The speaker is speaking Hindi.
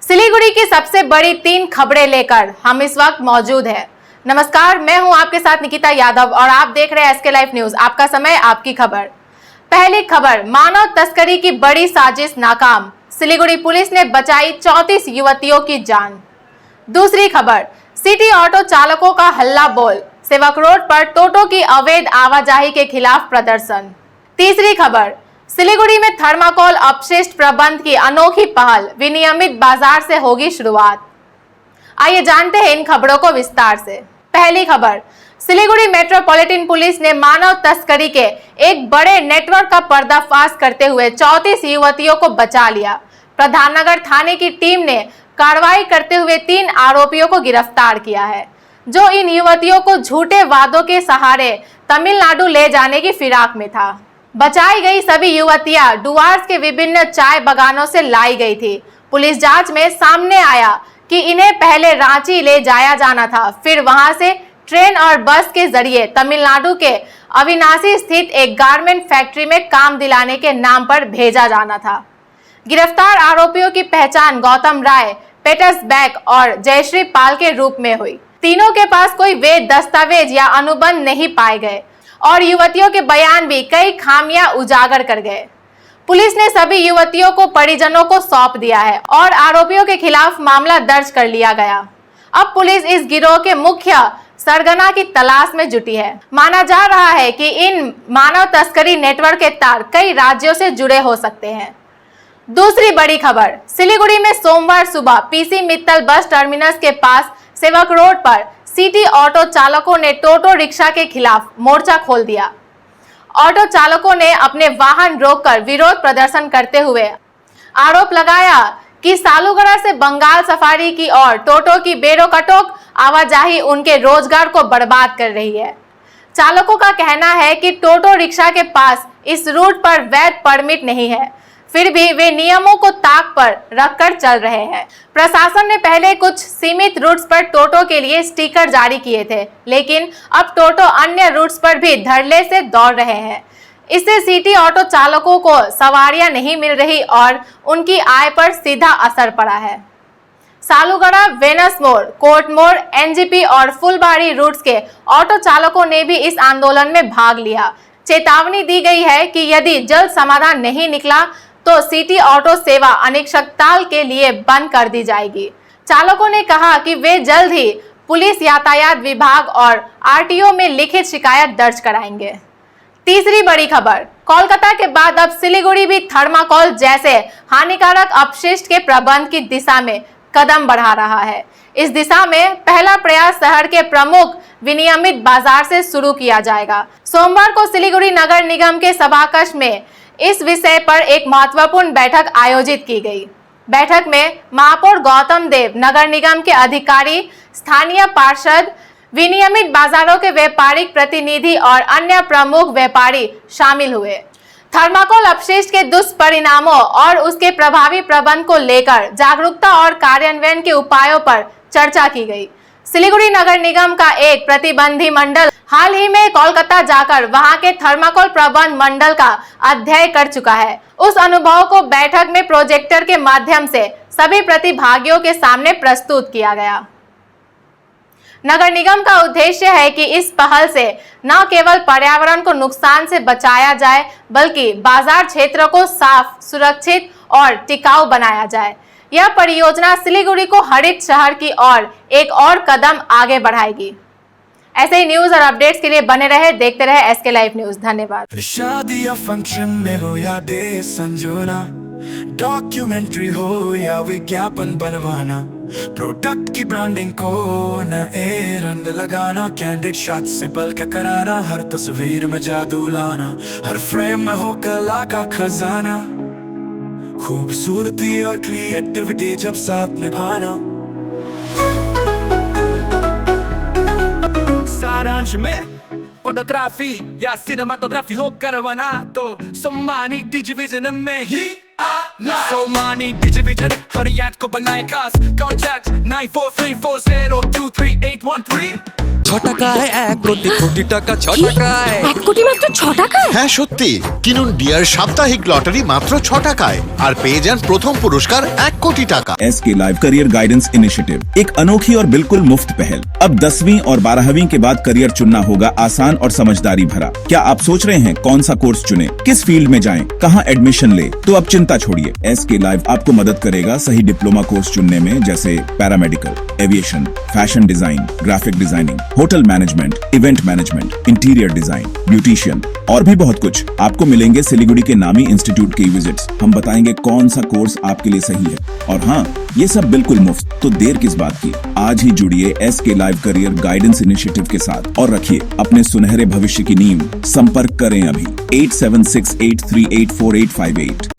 सिलीगुड़ी की सबसे बड़ी 3 खबरें लेकर हम इस वक्त मौजूद हैं। नमस्कार, मैं हूं आपके साथ निकिता यादव और आप देख रहे हैं एसके लाइव न्यूज। आपका समय, आपकी खबर। पहली खबर, मानव तस्करी की बड़ी साजिश नाकाम, सिलीगुड़ी पुलिस ने बचाई 34 युवतियों की जान। दूसरी खबर, सिटी ऑटो चालकों का हल्ला बोल, सेवक रोड पर टोटो की अवैध आवाजाही के खिलाफ प्रदर्शन। तीसरी खबर, सिलीगुड़ी में थर्माकोल अपशिष्ट प्रबंध की अनोखी पहल, विनियमित बाजार से होगी शुरुआत। आइए जानते हैं इन खबरों को विस्तार से। पहली खबर, सिलीगुड़ी मेट्रोपॉलिटन पुलिस ने मानव तस्करी के एक बड़े नेटवर्क का पर्दाफाश करते हुए 34 युवतियों को बचा लिया। प्रधाननगर थाने की टीम ने कार्रवाई करते हुए 3 आरोपियों को गिरफ्तार किया है, जो इन युवतियों को झूठे वादों के सहारे तमिलनाडु ले जाने की फिराक में था। बचाई गई सभी युवतियां डुआर्स के विभिन्न चाय बागानों से लाई गई थी। पुलिस जांच में सामने आया कि इन्हें पहले रांची ले जाया जाना था, फिर वहां से ट्रेन और बस के जरिए तमिलनाडु के अविनाशी स्थित एक गारमेंट फैक्ट्री में काम दिलाने के नाम पर भेजा जाना था। गिरफ्तार आरोपियों की पहचान गौतम राय, पेटर्स बैक और जयश्री पाल के रूप में हुई। तीनों के पास कोई वैध दस्तावेज या अनुबंध नहीं पाए गए और युवतियों के बयान भी कई खामियां उजागर कर गए। पुलिस ने सभी युवतियों को परिजनों को सौंप दिया है और आरोपियों के खिलाफ मामला दर्ज कर लिया गया। अब पुलिस इस गिरोह के मुख्य सरगना की तलाश में जुटी है। माना जा रहा है कि इन मानव तस्करी नेटवर्क के तार कई राज्यों से जुड़े हो सकते हैं। दूसरी बड़ी खबर, सिलीगुड़ी में सोमवार सुबह पीसी मित्तल बस टर्मिनस के पास सेवक रोड पर सिटी ऑटो चालकों ने टोटो रिक्शा के खिलाफ मोर्चा खोल दिया। ऑटो चालकों ने अपने वाहन रोककर विरोध प्रदर्शन करते हुए आरोप लगाया कि सालूगढ़ा से बंगाल सफारी की ओर टोटो की बेरोकटोक आवाजाही उनके रोजगार को बर्बाद कर रही है। चालकों का कहना है कि टोटो रिक्शा के पास इस रूट पर वैध परमिट नहीं है, फिर भी वे नियमों को ताक पर रखकर चल रहे हैं। प्रशासन ने पहले कुछ सीमित रूट्स पर टोटो के लिए स्टिकर जारी किए थे, लेकिन अब टोटो अन्य रूट्स पर भी धड़ल्ले से दौड़ रहे हैं। इससे सिटी ऑटो चालकों को सवारियां नहीं मिल रही और उनकी आय पर सीधा असर पड़ा है। सालूगढ़ा, वेनस मोड़, कोर्ट मोड़, एनजीपी और फुलबाड़ी रूट्स के ऑटो चालकों ने भी इस आंदोलन में भाग लिया। चेतावनी दी गई है कि यदि जल्द समाधान नहीं निकला तो सिटी ऑटो सेवा अनिश्चितकाल के लिए बंद कर दी जाएगी। चालकों ने कहा कि वे जल्द ही पुलिस, यातायात विभाग और आरटीओ में लिखित शिकायत दर्ज कराएंगे। तीसरी बड़ी खबर, कोलकाता के बाद अब सिलीगुड़ी भी थर्माकोल जैसे हानिकारक अपशिष्ट के प्रबंध की दिशा में कदम बढ़ा रहा है। इस दिशा में पहला प्रयास शहर के प्रमुख विनियमित बाजार से शुरू किया जाएगा। सोमवार को सिलीगुड़ी नगर निगम के सभाकक्ष में इस विषय पर एक महत्वपूर्ण बैठक आयोजित की गई। बैठक में महापौर गौतम देव, नगर निगम के अधिकारी, स्थानीय पार्षद, विनियमित बाजारों के व्यापारिक प्रतिनिधि और अन्य प्रमुख व्यापारी शामिल हुए। थर्माकोल अपशिष्ट के दुष्परिणामों और उसके प्रभावी प्रबंधन को लेकर जागरूकता और कार्यान्वयन के उपायों पर चर्चा की गई। सिलीगुड़ी नगर निगम का एक प्रतिनिधि मंडल हाल ही में कोलकाता जाकर वहां के थर्माकोल प्रबंध मंडल का अध्ययन कर चुका है। उस अनुभव को बैठक में प्रोजेक्टर के माध्यम से सभी प्रतिभागियों के सामने प्रस्तुत किया गया। नगर निगम का उद्देश्य है कि इस पहल से न केवल पर्यावरण को नुकसान से बचाया जाए, बल्कि बाजार क्षेत्र को साफ, सुरक्षित और टिकाऊ बनाया जाए। यह परियोजना सिलीगुड़ी को हरित शहर की ओर एक और कदम आगे बढ़ाएगी। ऐसे ही न्यूज और अपडेट्स के लिए बने रहे, देखते रहे एसके लाइव न्यूज। धन्यवाद। शादी या फंक्शन में हो या डे संजोना, डॉक्यूमेंट्री हो या विज्ञापन बनवाना, प्रोडक्ट की ब्रांडिंग को नए रंग लगाना, कैंडिड शॉट से बल्कि कराना, हर तस्वीर में जादू लाना, हर फ्रेम में हो कला का खजाना, खूबसूरती और क्रिएटिविटी जब साथ निभाना। सारांश में फोटोग्राफी या सिनेमाटोग्राफी हो करवाना तो सोमानी डिजिविजन में ही आना। सोमानी डिजिविजन हर याद को बनाए खास। कॉन्टैक्ट 9434023813। টাকায় 1 কোটি কোটি টাকা 6 টাকায় 1 কোটি মাত্র 6 টাকায়? হ্যাঁ সত্যি, কিনুন ডিয়ার সাপ্তাহিক লটারি মাত্র 6 টাকায় আর পেয়ে যান প্রথম পুরস্কার 1 কোটি টাকা। SK live career guidance initiative एक अनोखी और बिल्कुल मुफ्त पहल। अब 10वीं और 12वीं के बाद करियर चुनना होगा आसान और समझदारी भरा। क्या आप सोच रहे हैं कौन सा कोर्स चुने, किस फील्ड में जाएं, कहां एडमिशन ले? तो अब चिंता छोड़िए, SK लाइव आपको मदद करेगा सही डिप्लोमा कोर्स चुनने में, जैसे paramedical, aviation, fashion design, graphic designing, hotel management, event management, interior design, beautician और भी बहुत कुछ। आपको मिलेंगे सिलीगुड़ी के नामी इंस्टीट्यूट की विजिट्स। हम बताएंगे कौन सा कोर्स आपके लिए सही है, और हाँ, ये सब बिल्कुल मुफ्त। तो देर किस बात की, आज ही जुड़िए SK live career guidance initiative के साथ और रखिए अपने सुनहरे भविष्य की नींव। संपर्क करें अभी 8768384858।